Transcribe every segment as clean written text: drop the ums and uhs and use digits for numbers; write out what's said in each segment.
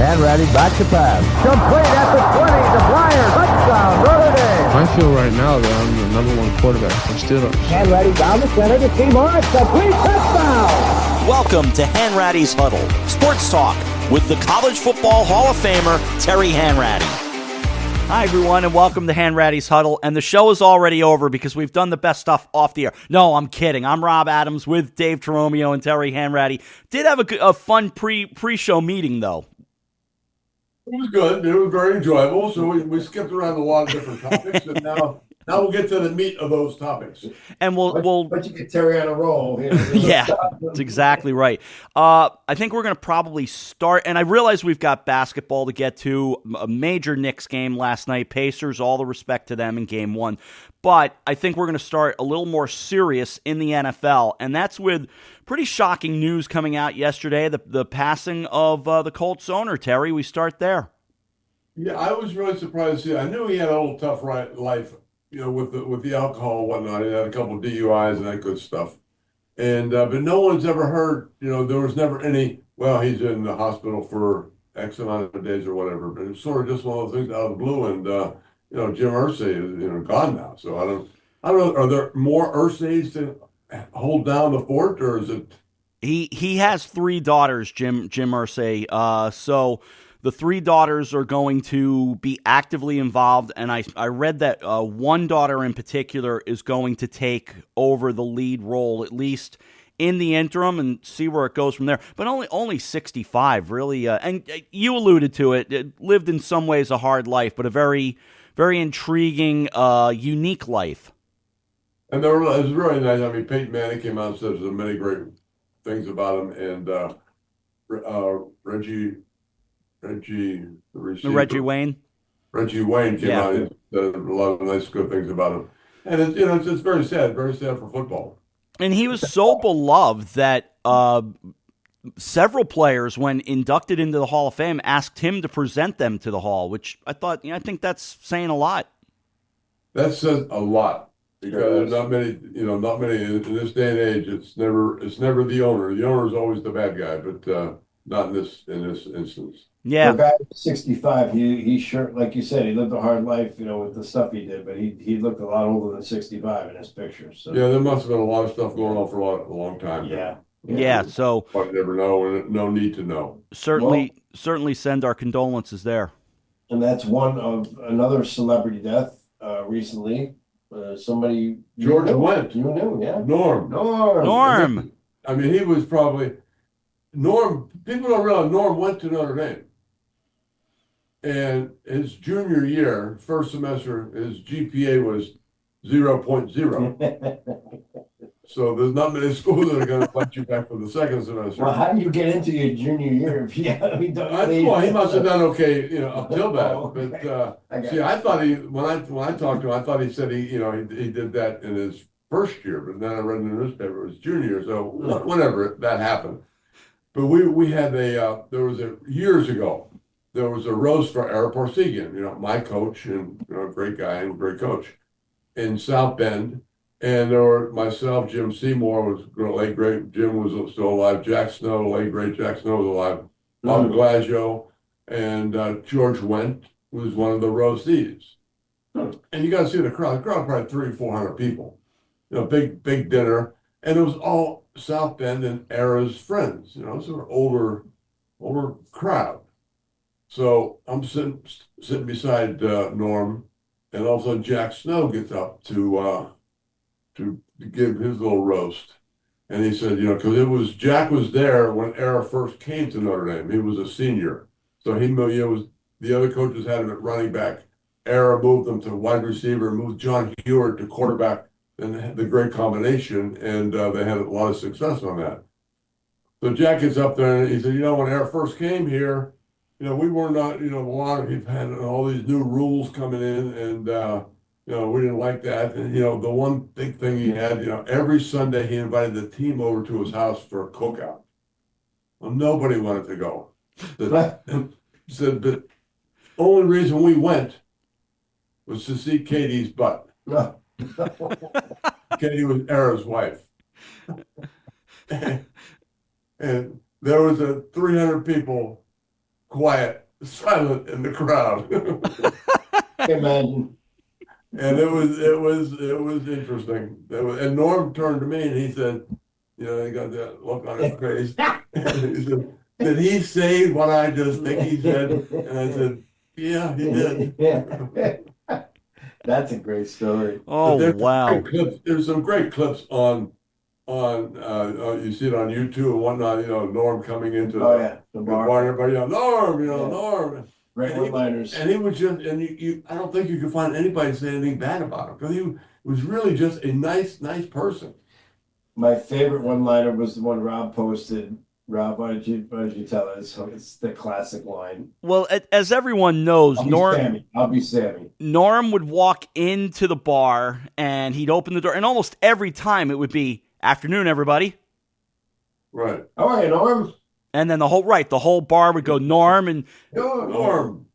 Hanratty back to pass. Complete at the 20. The flyer. Touchdown, Notre Dame. I feel right now that I'm the number one quarterback for Steelers. Hanratty down the center to Seymour. Complete touchdown. Welcome to Hanratty's Huddle, sports talk with the College Football Hall of Famer, Terry Hanratty. Hi, everyone, and welcome to Hanratty's Huddle. And the show is already over because we've done the best stuff off the air. No, I'm kidding. I'm Rob Adams with Dave Teromio and Terry Hanratty. Did have a fun pre-show meeting, though. It was good. It was very enjoyable. So we skipped around a lot of different topics, and now we'll get to the meat of those topics. And we'll but you get Terry on a roll. Yeah, that's exactly right. I think we're going to probably start, and I realize we've got basketball to get to, a major Knicks game last night, Pacers, all the respect to them in game one. But I think we're going to start a little more serious in the NFL, and that's with pretty shocking news coming out yesterday, the passing of the Colts owner, Terry. We start there. Yeah, I was really surprised to see. I knew he had a little tough life, with the alcohol and whatnot. He had a couple of DUIs and that good stuff. And but no one's ever heard, there was never any, well, he's in the hospital for X amount of days or whatever. But it's sort of just one of those things out of the blue. And Jim Irsay is gone now. So I don't know. Are there more Irsays to hold down the fort, or is it? He has three daughters, Jim Irsay. So the three daughters are going to be actively involved, and I read that one daughter in particular is going to take over the lead role, at least in the interim, and see where it goes from there. But only 65, really. And you alluded to it. It lived in some ways a hard life, but a very, very intriguing, unique life. And it was really nice. I mean, Peyton Manning came out and said so many great things about him, and Reggie, the receiver, Reggie Wayne came out and said a lot of nice, good things about him. And it's very sad for football. And he was so beloved that several players, when inducted into the Hall of Fame, asked him to present them to the Hall, which I think that's saying a lot. That says a lot. Because there's not many in this day and age. It's never the owner. The owner is always the bad guy, but not in this instance. Yeah, the guy was 65. He sure, like you said, he lived a hard life, with the stuff he did. But he looked a lot older than 65 in his pictures. So. Yeah, there must have been a lot of stuff going on for a long time. Yeah. So I never know, and no need to know. Certainly send our condolences there. And that's one of another celebrity death recently. Somebody George Wendt. You knew, yeah. Norm. I mean, he was probably Norm. People don't realize Norm went to Notre Dame, and his junior year, first semester, his GPA was 0.0. So there's not many schools that are going to let you back for the second semester. Well, how do you get into your junior year if Well, he must have done okay, up till that. But see, I thought when I talked to him, I thought he said he did that in his first year, but then I read in the newspaper it was junior year. So whenever that happened, but we had years ago there was a roast for Ara Parsegian, my coach and great guy and great coach in South Bend. And there were myself, Jim Seymour was late great. Jim was still alive. Jack Snow, late great Jack Snow was alive. Bob Glaggio and George Wendt was one of the roastees. And you got to see the crowd. The crowd probably 300-400 people. Big dinner, and it was all South Bend and Ara's friends. Sort of older crowd. So I'm sitting beside Norm, and all of a sudden Jack Snow gets up to give his little roast. And he said, because Jack was there when Ara first came to Notre Dame. He was a senior. So he was the other coaches had him at running back. Ara moved them to wide receiver, moved John Heward to quarterback, and had the great combination, and they had a lot of success on that. So Jack gets up there and he said, when Ara first came here, we were not, a lot of people had all these new rules coming in, and we didn't like that. And, the one big thing he had, every Sunday he invited the team over to his house for a cookout. Well, nobody wanted to go. Said, but only reason we went was to see Katie's butt. Katie was Ara's wife. And there was 300 people quiet, silent in the crowd. Imagine. And it was interesting. And Norm turned to me and he said, he got that look on his face. And he said, "Did he say what I just think he said?" And I said, "Yeah, he did." Yeah. That's a great story. Oh, There's wow. there's some great clips on you see it on YouTube and whatnot. Norm coming into Oh yeah, the the bar. bar, everybody Norm, Yeah. Norm. Great And he, one-liners. and he was just, and I don't think you could find anybody saying anything bad about him because he was really just a nice person. My favorite one-liner was the one Rob posted. Rob, why did you tell us? So it's the classic line. Well, as everyone knows, I'll be Sammy. Norm would walk into the bar and he'd open the door, and almost every time it would be, "Afternoon, everybody." Right. How are you, Norm? And then the whole bar would go, "Norm," and Norm.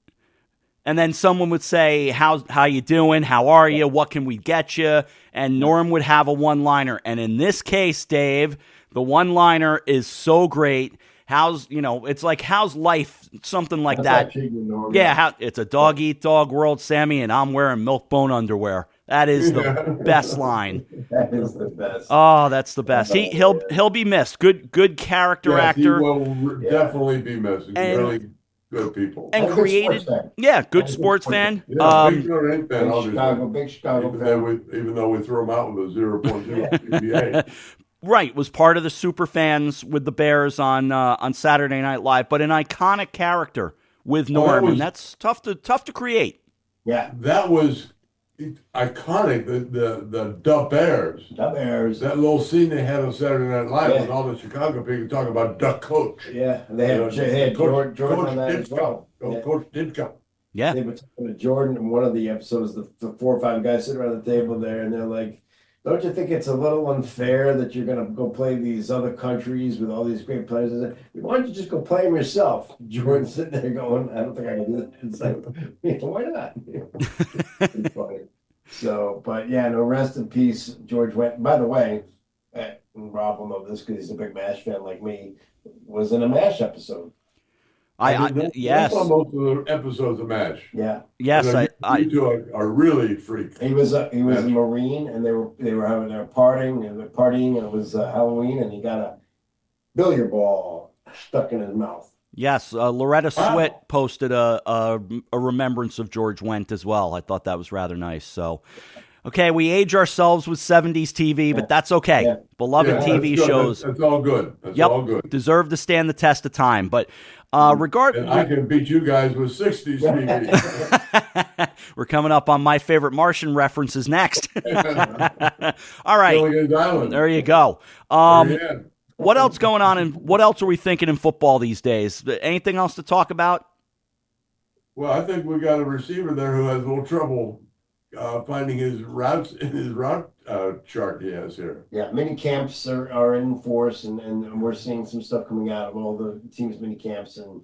And then someone would say, how you doing? How are you? What can we get you? And Norm would have a one-liner. And in this case, Dave, the one-liner is so great. It's like, how's life? Something like that. Yeah, it's a dog-eat-dog world, Sammy, and I'm wearing milk-bone underwear. That is the best line. That is the best. Oh, that's the best. He'll be missed. Good character actor. He will definitely be missed. Really good people. And created, good sports fan. Yeah, big Notre Dame fan, Big Chicago fan. Even though we threw him out with a 0.0 PBA. Right, was part of the super fans with the Bears on Saturday Night Live, but an iconic character with Norm, and that's tough to create. Yeah, that was iconic. The Bears. The Bears. That little scene they had on Saturday Night Live with all the Chicago people talking about Duck Coach. Yeah, and they had Jordan on that as well. Coach Ditka. Yeah. They were talking to Jordan in one of the episodes, the 4 or 5 guys sitting around the table there, and they're like, "Don't you think it's a little unfair that you're going to go play these other countries with all these great players? Why don't you just go play them yourself?" Jordan's sitting there going, "I don't think I can do that." It's like, why not? It's funny. So, but yeah, no, rest in peace, George Wendt. By the way, Rob will know this because he's a big MASH fan like me, was in a MASH episode. Yes. Most of the episodes of MASH. Yeah. Yes, you two are really freaks. He was a Marine, and they were partying, and it was Halloween, and he got a billiard ball stuck in his mouth. Yes, Loretta Swit posted a remembrance of George Wendt as well. I thought that was rather nice. So, okay, we age ourselves with 70s TV, but that's okay. Yeah. Beloved TV shows. That's all good. That's all good. Deserve to stand the test of time. But and I can beat you guys with 60s TV. We're coming up on my favorite Martian references next. All right. There you go. What else going on, and what else are we thinking in football these days? Anything else to talk about? Well, I think we got a receiver there who has a little trouble finding his routes in his route chart he has here. Yeah, mini camps are in force, and we're seeing some stuff coming out of all the teams' mini camps. And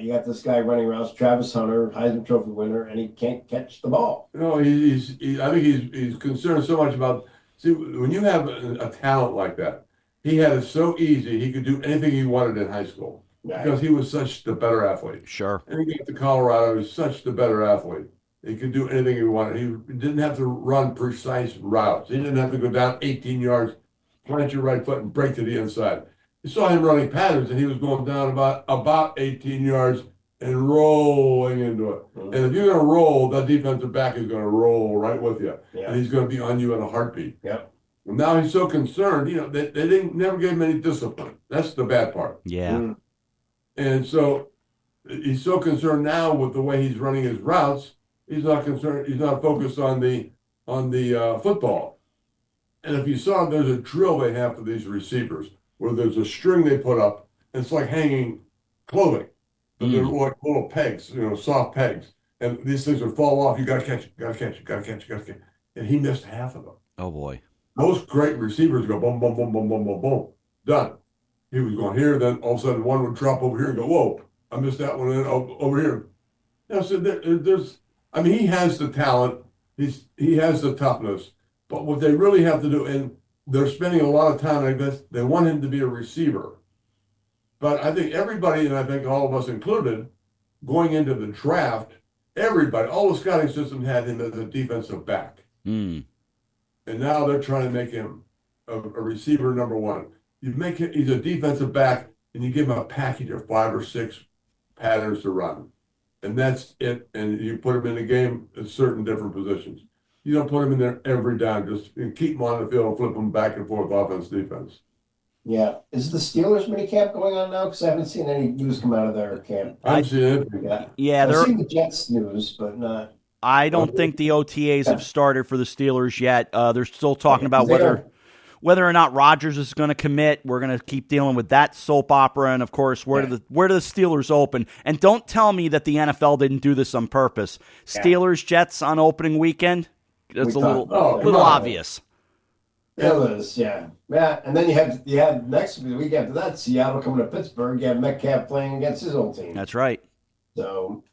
you got this guy running around, Travis Hunter, Heisman Trophy winner, and he can't catch the ball. No, I think he's concerned so much about. See, when you have a talent like that. He had it so easy. He could do anything he wanted in high school because he was such the better athlete. Sure. And he got to Colorado. He was such the better athlete. He could do anything he wanted. He didn't have to run precise routes. He didn't have to go down 18 yards, plant your right foot, and break to the inside. You saw him running patterns, and he was going down about 18 yards and rolling into it. Mm-hmm. And if you're going to roll, that defensive back is going to roll right with you. Yeah. And he's going to be on you in a heartbeat. Yep. And now he's so concerned, they never gave him any discipline. That's the bad part. Yeah. Mm-hmm. And so he's so concerned now with the way he's running his routes, he's not concerned, he's not focused on the football. And if you saw, there's a drill they have for these receivers where there's a string they put up, and it's like hanging clothing. And they're like little pegs, soft pegs. And these things would fall off. You got to catch it. And he missed half of them. Oh, boy. Most great receivers go boom, boom, boom, boom, boom, boom, boom. Done. He was going here, then all of a sudden one would drop over here and go, whoa, I missed that one over here. So he has the talent, he has the toughness, but what they really have to do, and they're spending a lot of time like this, they want him to be a receiver. But I think everybody, and I think all of us included, going into the draft, everybody, all the scouting system had him as a defensive back. Hmm. And now they're trying to make him a receiver number one. You make him, he's a defensive back, and you give him a package of 5 or 6 patterns to run. And that's it. And you put him in the game at certain different positions. You don't put him in there every down, just keep him on the field and flip him back and forth offense, defense. Yeah. Is the Steelers mini camp going on now? Because I haven't seen any news come out of their camp. I haven't seen it. Yeah, I've they're. seen the Jets news, but not. I don't think the OTAs have started for the Steelers yet. They're still talking about whether or not Rodgers is going to commit. We're going to keep dealing with that soap opera, and of course, where do the Steelers open? And don't tell me that the NFL didn't do this on purpose. Steelers Jets on opening weekend. That's a little obvious. It is, yeah. And then you have next week after that, Seattle coming to Pittsburgh. You have Metcalf playing against his old team. That's right. So,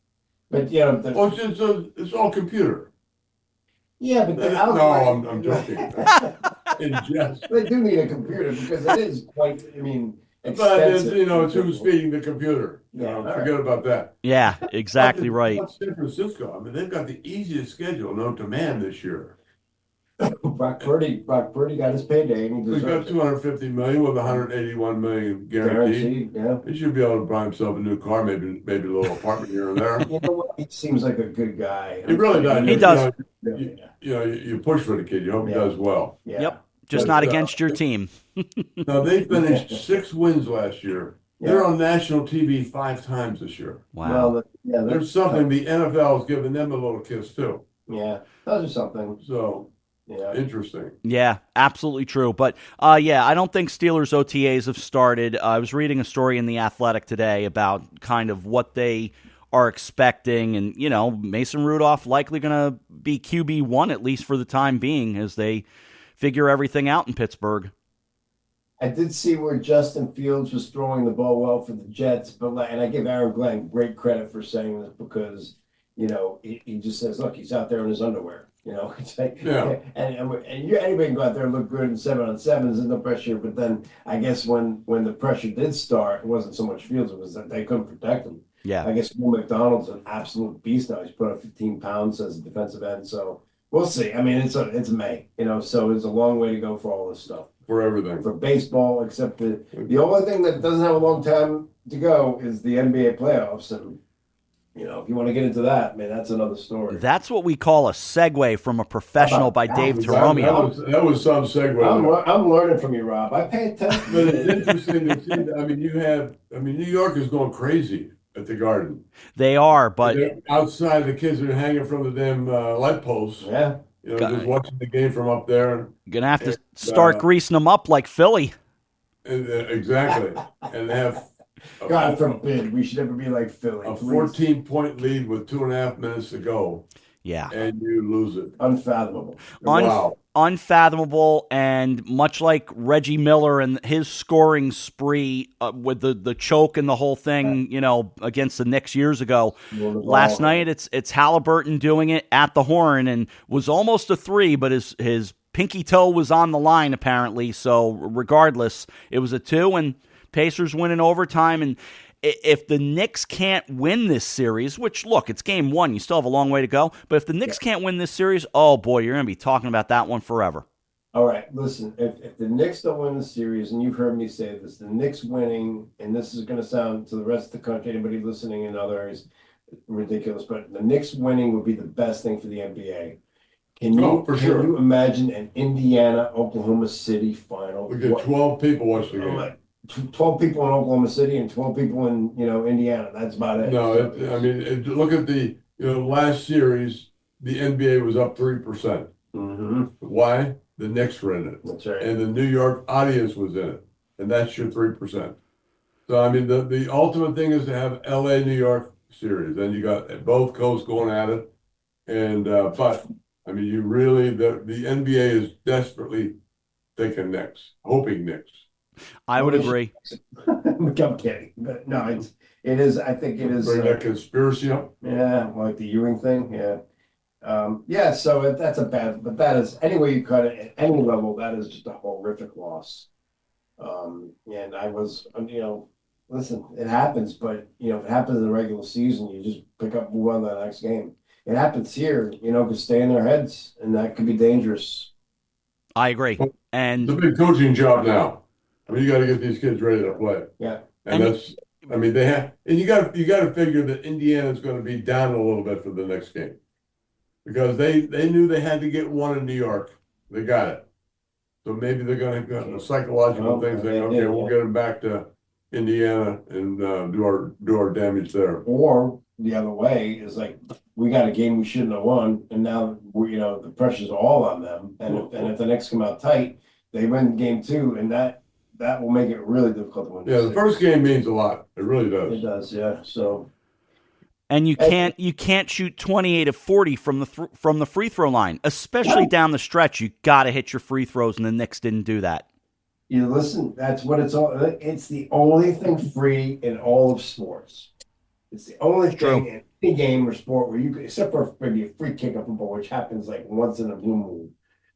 but yeah, it's all computer. Yeah, but I'm joking. In jest. They do need a computer because it is quite. I mean, But expensive. it's who's feeding the computer. Forget about that. Yeah, exactly right. San Francisco, I mean, they've got the easiest schedule known to man this year. Brock Purdy got his payday, and He's got 250 million with 181 million guaranteed. Yeah, He should be able to buy himself a new car, maybe a little apartment here and there. you know what? He seems like a good guy. He really does. He does. You push for the kid. You hope he does well. Yeah. Yep. Just not against your team. Now they finished 6 wins last year. They're on national TV 5 times this year. Wow. Well, There's something the NFL is giving them a little kiss too. Yeah, those are something. So Yeah. interesting. Yeah, absolutely true. But I don't think Steelers OTAs have started. I was reading a story in The Athletic today about kind of what they are expecting, and Mason Rudolph likely going to be QB1 at least for the time being as they figure everything out in Pittsburgh. I did see where Justin Fields was throwing the ball well for the Jets, and I give Aaron Glenn great credit for saying this because he just says, look, he's out there in his underwear. It's like, anybody can go out there and look good in 7-on-7s and no pressure. But then I guess when the pressure did start, it wasn't so much Fields; it was that they couldn't protect him. Yeah, I guess Will McDonald's an absolute beast now. He's put on 15 pounds as a defensive end, so we'll see. I mean, it's May, so it's a long way to go for all this stuff. For everything. For baseball, except the only thing that doesn't have a long time to go is the NBA playoffs, and if you want to get into that, I mean, that's another story. That's what we call a segue from a professional by Dave Taromio. That was some segue. I'm learning from you, Rob. I pay attention. But it's interesting to see. New York is going crazy at the Garden. They are, but outside the kids are hanging from the damn light posts. Yeah. Just watching the game from up there. Gonna have to start greasing them up like Philly. Exactly. And have God forbid we should ever be like Philly. A 14-point lead with 2.5 minutes to go. Yeah. And you lose it. Unfathomable. Wow. Unfathomable, and much like Reggie Miller and his scoring spree with the choke and the whole thing, against the Knicks years ago. Last night, it's Halliburton doing it at the horn and was almost a 3, but his pinky toe was on the line apparently. So regardless, it was a 2, and Pacers win in overtime. And if the Knicks can't win this series, which, look, it's game 1. You still have a long way to go. But if the Knicks can't win this series, oh, boy, you're going to be talking about that one forever. All right, listen, if the Knicks don't win the series, and you've heard me say this, the Knicks winning, and this is going to sound to the rest of the country, anybody listening in other areas, ridiculous, but the Knicks winning would be the best thing for the NBA. Can you imagine an Indiana-Oklahoma City final? We get 12 people watching the game. 12 people in Oklahoma City and 12 people in Indiana. That's about it. No, look at the last series. The NBA was up 3%. Mm-hmm. Why? The Knicks were in it. That's right. And the New York audience was in it, and that's your 3%. So the ultimate thing is to have L.A. New York series. Then you got both coasts going at it, and you really the NBA is desperately thinking Knicks, hoping Knicks. I would agree. I'm kidding, but no, it is. I think it is. Bring that conspiracy up. Yeah, like the Ewing thing. Yeah. So that's a bad. But that is any way you cut it at any level. That is just a horrific loss. And I was, listen, it happens, but if it happens in the regular season, you just pick up, move on to the next game. It happens here, could stay in their heads, and that could be dangerous. I agree. It's And a big coaching job now. I mean, you got to get these kids ready to play, Yeah. and And- that's. I mean, they have, and you got to figure that Indiana's going to be down a little bit for the next game because they knew they had to get one in New York. They got it, so maybe they're going to go the psychological Oh, thing, they saying, did, okay, we'll yeah. get them back to Indiana and do our damage there. Or the other way is like, we got a game we shouldn't have won, and now the pressure's all on them. And if the Knicks come out tight, they win game 2, and that will make it really difficult to win. Yeah, the first game means a lot. It really It does. does, yeah. So and you can't shoot 28 of 40 from the free throw line, especially down the stretch. You got to hit your free throws, and the Knicks didn't do that. listen, that's what it's all. It's the only thing free in all of sports. It's the only thing in any game or sport where except for maybe a free kick of football, which happens like once in a blue moon,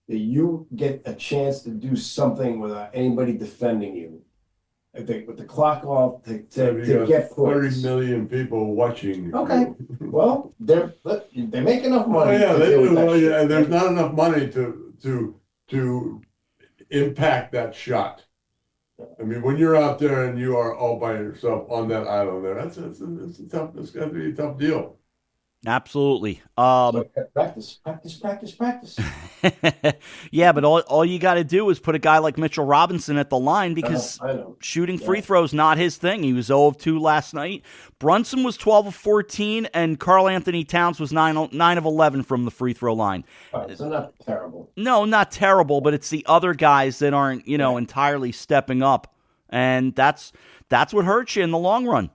that you get a chance to do something without anybody defending you. I think with the clock off to You got get 30 points. million people watching. Okay, well, they make enough Oh money. yeah, to they deal with do. that Well, yeah, shit. there's not enough money to impact that shot. I mean, when you're out there and you are all by yourself on that island there, it's a tough. It's got to be a tough deal. Absolutely. So, practice. Yeah, but all you got to do is put a guy like Mitchell Robinson at the line because I know. shooting free throws not his thing. He was 0 of 2 last night. Brunson was 12 of 14, and Karl Anthony Towns was 9 of 11 from the free throw line. All right, so not terrible. No, not terrible, but it's the other guys that aren't entirely stepping up, and that's what hurts you in the long run.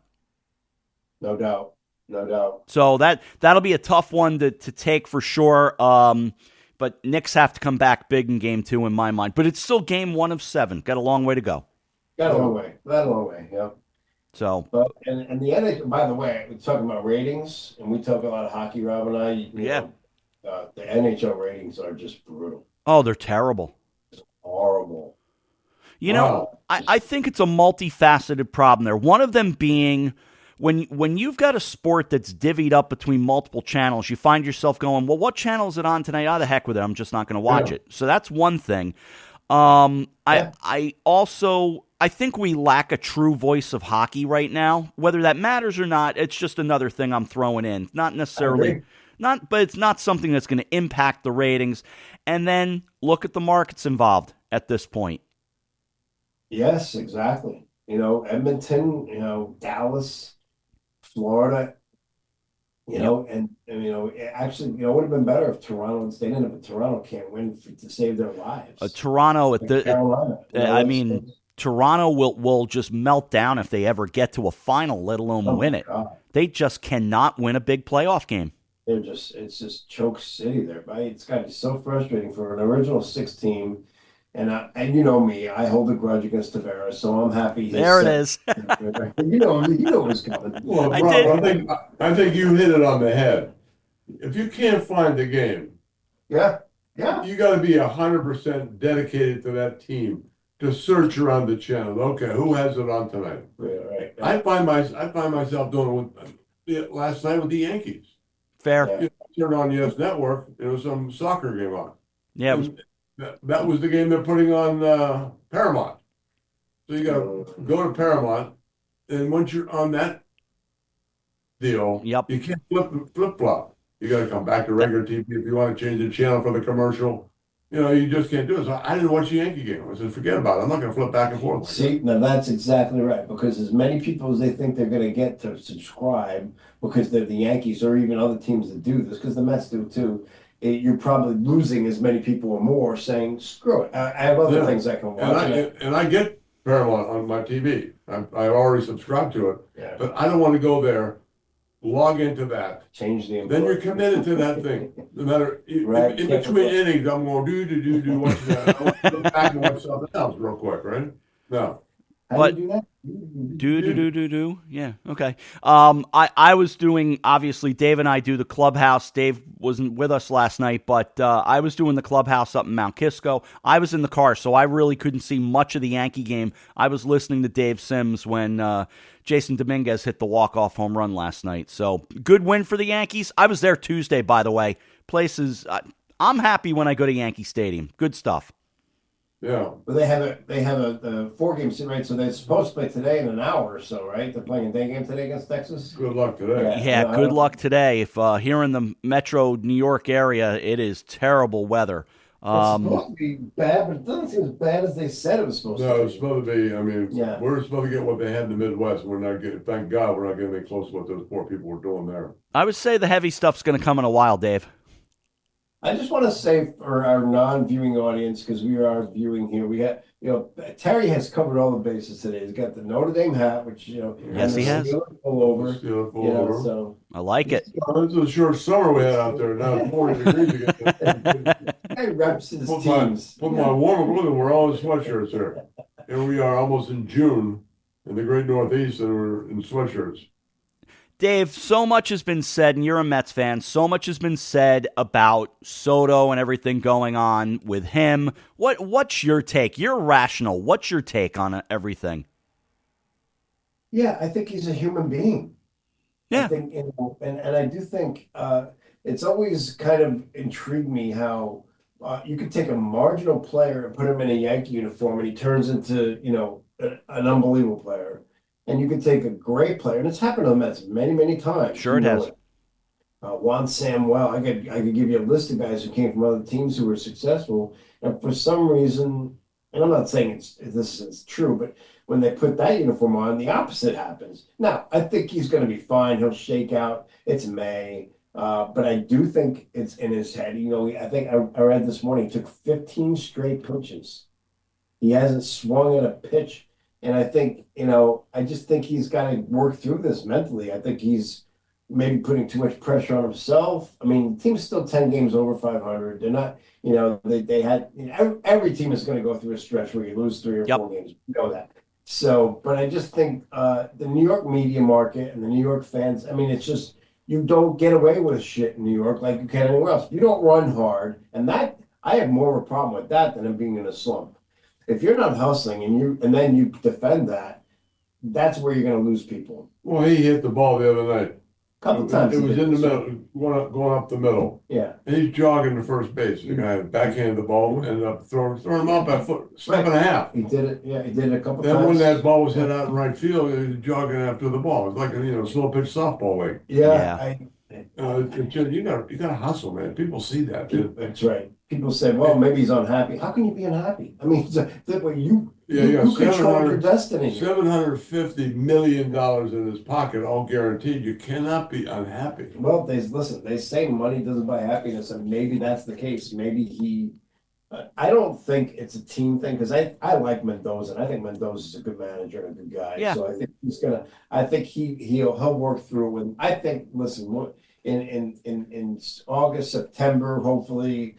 No doubt. No doubt. So that'll be a tough one to take for sure. But Knicks have to come back big in game 2 in my mind. But it's still game 1 of 7. Got a long way to go. Got a long way. Yeah. So But and the NHL, by the way, we're talking about ratings, and we talk a lot of hockey, Rob and I. The NHL ratings are just brutal. oh, they're terrible. Horrible. Wow. I think it's a multifaceted problem there. One of them being when you've got a sport that's divvied up between multiple channels, you find yourself going, well, what channel is it on tonight? Oh, the heck with it. I'm just not going to watch it. So that's one thing. I also think we lack a true voice of hockey right now. Whether that matters or not, it's just another thing I'm throwing in. Not necessarily, but it's not something that's going to impact the ratings. And then look at the markets involved at this point. Yes, exactly. Edmonton, Dallas, Florida, and actually, it would have been better if Toronto had stayed in it, but Toronto can't win to save their lives. Toronto Carolina. Toronto will just melt down if they ever get to a final, let alone win it. God. They just cannot win a big playoff game. It's just choke city there, right? It's got to be so frustrating for an original 6 team. And you know me, I hold a grudge against Tavares, so I'm happy. There it is. you know what's coming. Well, I Rob, did. I think you hit it on the head. If you can't find the game, Yeah. you got to be 100% dedicated to that team to search around the channel. Okay, who has it on tonight? Right. I find myself doing it last night with the Yankees. Fair. Yeah. Turned on Yes Network. There was some soccer game on. Yeah, it was, That was the game they're putting on Paramount. So you got to go to Paramount, and once you're on that deal, Yep. you can't flip flop. You got to come back to regular TV if you want to change the channel for the commercial. You just can't do it. So I didn't watch the Yankee game. I said, forget about it. I'm not going to flip back and forth. See, now that's exactly right. Because as many people as they think they're going to get to subscribe, because they're the Yankees or even other teams that do this, because the Mets do too, you're probably losing as many people or more saying, screw it. I have other things I can watch. And I get Paramount on my TV. I already subscribed to it. Yeah. But I don't want to go there, log into that. Change the Then you're committed to that thing. No matter Right. in between innings, I'm going do watch that. I want to go back and watch something else real quick, right? No. How But do you do that? do. Yeah. Okay. I was doing, obviously, Dave and I do the clubhouse. Dave wasn't with us last night, but I was doing the clubhouse up in Mount Kisco. I was in the car, so I really couldn't see much of the Yankee game. I was listening to Dave Sims when Jason Dominguez hit the walk-off home run last night. So good win for the Yankees. I was there Tuesday, by the way. I'm happy when I go to Yankee Stadium. Good stuff. Yeah. But they have a 4-game series, right? So they're supposed to play today in an hour or so, right? They're playing a day game today against Texas. Good luck today. Yeah, good luck today. If here in the metro New York area, it is terrible weather. It's supposed to be bad, but it doesn't seem as bad as they said it was supposed to No, be. it's supposed to be. I mean, Yeah. we're supposed to get what they had in the Midwest. We're not getting. Thank God, we're not getting any close to what those poor people were doing there. I would say the heavy stuff's going to come in a while, Dave. I just want to say for our non-viewing audience, because we are viewing here, we had, Terry has covered all the bases today. He's got the Notre Dame hat, which, Yes, he has. Pull over. So I like it. this is a short summer we had out there. Now it's 40 degrees again. He reps his Put teams. my warmer clothing. We're all in sweatshirts here. Here we are, almost in June in the Great Northeast, and we're in sweatshirts. Dave, so much has been said, and you're a Mets fan, so much has been said about Soto and everything going on with him. What's your take? You're rational. What's your take on everything? Yeah, I think he's a human being. Yeah. I think, and I do think it's always kind of intrigued me how you could take a marginal player and put him in a Yankee uniform, and he turns into, an unbelievable player. And you could take a great player, and it's happened to the Mets many, many times. Sure it has. Juan Samuel, I could give you a list of guys who came from other teams who were successful, and for some reason, and I'm not saying this is true, but when they put that uniform on, the opposite happens. Now, I think he's going to be fine. He'll shake out. It's May, but I do think it's in his head. I think I read this morning he took 15 straight pitches. He hasn't swung at a pitch. And I think, I just think he's got to work through this mentally. I think he's maybe putting too much pressure on himself. I mean, the team's still 10 games over 500. They're not, they had, every team is going to go through a stretch where you lose 3 or 4 games. You know that. So, but I just think the New York media market and the New York fans, I mean, it's just, you don't get away with shit in New York like you can anywhere else. You don't run hard. And that, I have more of a problem with that than him being in a slump. If you're not hustling and then you defend that, that's where you're going to lose people. Well, he hit the ball the other night. A couple times. It was in the middle, going up the middle. Yeah. And he's jogging to first base. The guy backhanded the ball, ended up throwing him out by step and a half. He did it. Yeah, he did it a couple Then times. when that ball was hit out in right field, he was jogging after the ball. It was like a slow pitch softball way. Yeah. You gotta hustle, man. People see that. That's right. People say, "Well, maybe he's unhappy." How can you be unhappy? I mean, that way you control your destiny. $750 million in his pocket, all guaranteed. You cannot be unhappy. Well, they say money doesn't buy happiness, and maybe that's the case. Maybe he. I don't think it's a team thing because I like Mendoza, and I think Mendoza's a good manager and a good guy. Yeah. So I think he's gonna. I think he'll work through it. I think. Listen, in August, September, hopefully,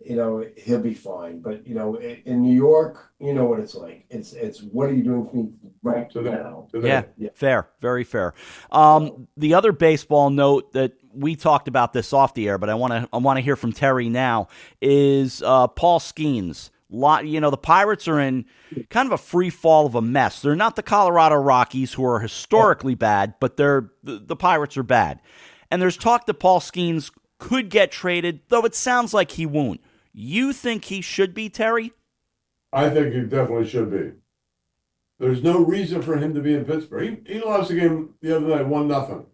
he'll be fine. But in New York, you know what it's like. It's what are you doing for me right now? Yeah, fair, very fair. The other baseball note that we talked about this off the air, but I want to hear from Terry now is Paul Skeens. The Pirates are in kind of a free fall of a mess. They're not the Colorado Rockies, who are historically bad, but the Pirates are bad. And there's talk that Paul Skeens could get traded, though it sounds like he won't. You think he should be, Terry? I think he definitely should be. There's no reason for him to be in Pittsburgh. He lost the game the other night, 1-0.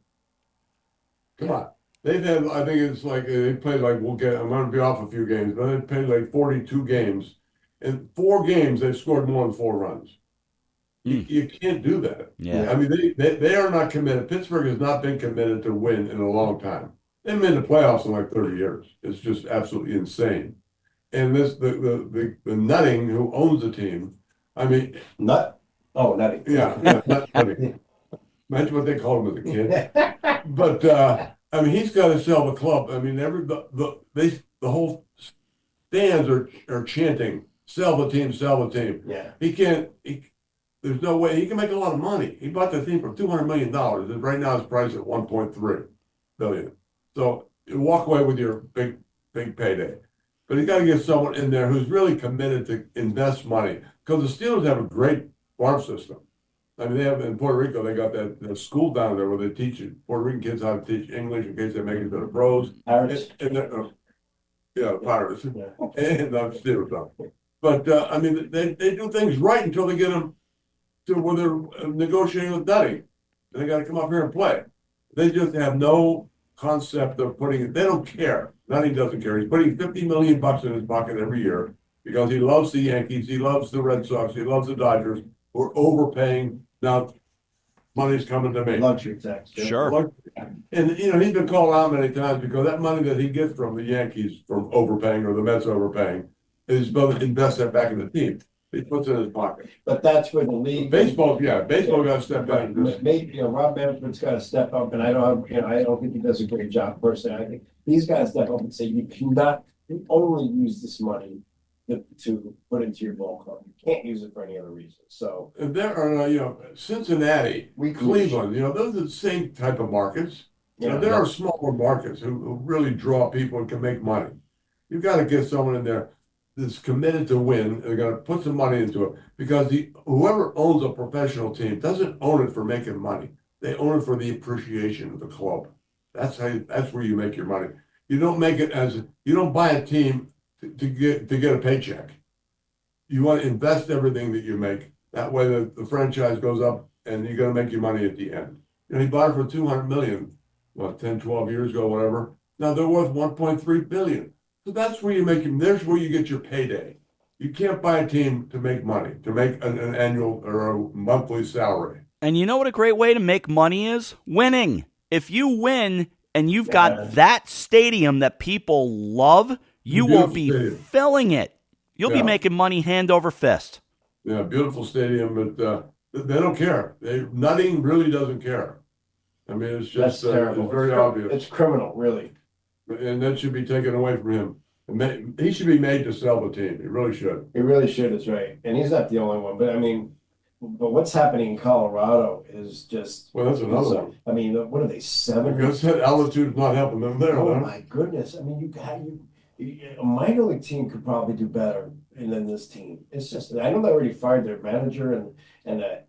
Come on. They've had, I think it's like, they played I'm going to be off a few games, but they played like 42 games. In 4 games, they've scored more than 4 runs. You can't do that. Yeah. I mean, they are not committed. Pittsburgh has not been committed to win in a long time. They've been in the playoffs in like 30 years. It's just absolutely insane. And the Nutting who owns the team, I mean, Nutting. Yeah, Nutting. Imagine what they called him as a kid. But I mean, he's got to sell the club. I mean, the whole stands are chanting, "Sell the team, sell the team." Yeah. He can't. there's no way he can make a lot of money. He bought the team for $200 million. And right now it's priced at 1.3 billion. So you walk away with your big payday. But you got to get someone in there who's really committed to invest money, because the Steelers have a great farm system. I mean, they have in Puerto Rico, they got that school down there where they teach Puerto Rican kids how to teach English in case they make it to the pros. Pirates. Yeah, Pirates. Yeah. And I'm Steelers. But I mean, they do things right until they get them to where they're negotiating with Duddy. And they got to come up here and play. They just have no concept of putting it. They don't care. Nutty doesn't care. He's putting $50 million in his pocket every year because he loves the Yankees, he loves the Red Sox, he loves the Dodgers. We're overpaying. Now money's coming to me. Luxury tax. Yeah. Sure. And you know, he's been called out many times because that money that he gets from the Yankees from overpaying or the Mets overpaying is supposed to invest that back in the team. He puts it in his pocket. But that's where the league. Baseball got to step back. Maybe, Rob Management's got to step up, and I don't think he does a great job personally. I think he's got to step up and say you cannot only use this money to put into your ball club. You can't use it for any other reason. So And there are, Cincinnati, Cleveland, those are the same type of markets. There are smaller markets who really draw people and can make money. You've got to get someone in there that's committed to win. They're going to put some money into it because whoever owns a professional team doesn't own it for making money. They own it for the appreciation of the club. That's where you make your money. You don't make it you don't buy a team to get a paycheck. You want to invest everything that you make. That way the franchise goes up and you're going to make your money at the end. He bought it for $200 million, 10, 12 years ago, whatever. Now they're worth $1.3 billion. So that's where there's where you get your payday. You can't buy a team to make money, to make an annual or a monthly salary. And you know what a great way to make money is? Winning. If you win and you've got that stadium that people love, you won't be filling it. You'll be making money hand over fist. Yeah, beautiful stadium, but they don't care. Nutting really doesn't care. I mean, it's just it's very obvious. It's criminal, really. And that should be taken away from him. He should be made to sell the team. He really should. He really should. Is right, and he's not the only one. But I mean, what's happening in Colorado is just. Well, that's another one. I mean, what are they, 7? Because that altitude's not helping them there. Oh my goodness! I mean, a minor league team could probably do better than this team. It's just I know they already fired their manager and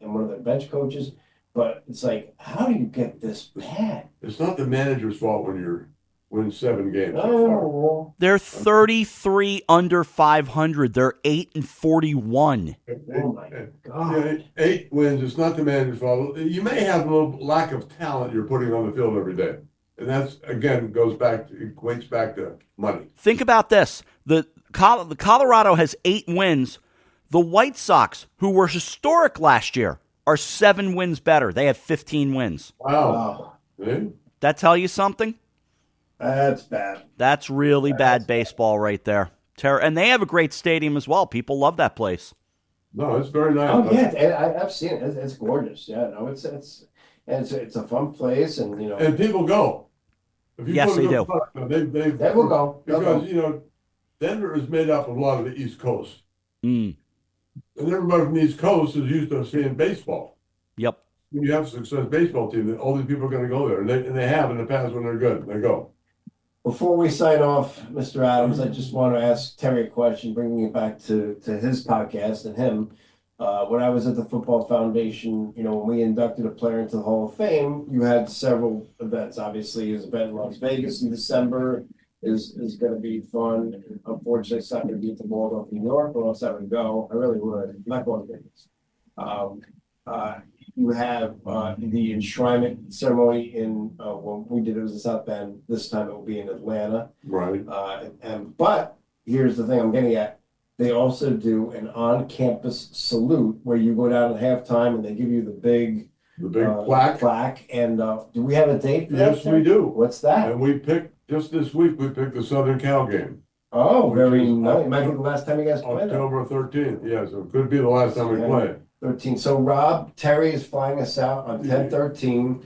one of their bench coaches, but it's like, how do you get this bad? It's not the manager's fault when you're winning 7 games. Oh, They're 33 under 500. They're 8-41. oh my God! 8 wins. It's not the manager's fault. You may have a little lack of talent you're putting on the field every day. And that's, again, equates back to money. Think about this. The Colorado has 8 wins. The White Sox, who were historic last year, are 7 wins better. They have 15 wins. Wow. That tell you something? That's bad. That's really bad baseball right there. And they have a great stadium as well. People love that place. No, it's very nice. Oh yeah, I've seen it. It's gorgeous. Yeah, no, it's a fun place, and and people go. If you yes, put they do. They will go because Denver is made up of a lot of the East Coast, and everybody from the East Coast is used to seeing baseball. Yep. When you have a success baseball team, then all these people are going to go there, and they have in the past when they're good. They go. Before we sign off, Mr. Adams, I just want to ask Terry a question, bringing it back to his podcast and him. When I was at the Football Foundation, when we inducted a player into the Hall of Fame, you had several events. Obviously, his event in Las Vegas in December is going to be fun. Unfortunately, it's not going to be at the Waldorf in New York, or else I would go. I really would. I'm not going to Vegas. You have the enshrinement ceremony when we did it was in South Bend. This time it will be in Atlanta. Right. But here's the thing I'm getting at. They also do an on-campus salute where you go down at halftime and they give you the big plaque. And do we have a date for that? Yes, we do. What's that? And just this week, we picked the Southern Cal game. Oh, very nice. It might be the last time you guys play. October 13th. Yes, it could be the last time we play. 13. So Rob, Terry is flying us out on 10/13.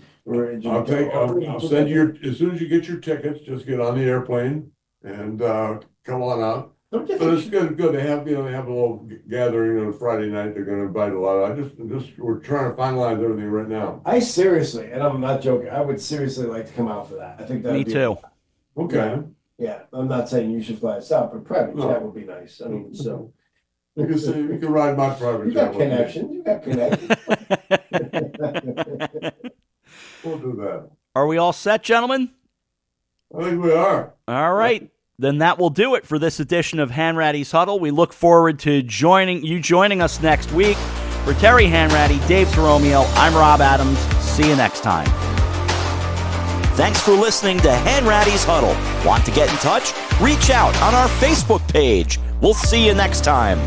I'll send you as soon as you get your tickets, just get on the airplane and come on out. Don't you But it's think? good. They have, they have a little gathering on a Friday night. They're gonna invite a lot. We're trying to finalize everything right now. I seriously, and I'm not joking, I would seriously like to come out for that. I think that Me would be too. Okay. Yeah, I'm not saying you should fly us out, but private No. jet would be nice. I mean, so You can say, you can ride my private you got jet with me. connections. You got connections. We'll do that. Are we all set, gentlemen? I think we are. All right. Then that will do it for this edition of Hanrattys Huddle. We look forward to joining us next week. For Terry Hanratty, Dave Toromio, I'm Rob Adams. See you next time. Thanks for listening to Hanrattys Huddle. Want to get in touch? Reach out on our Facebook page. We'll see you next time.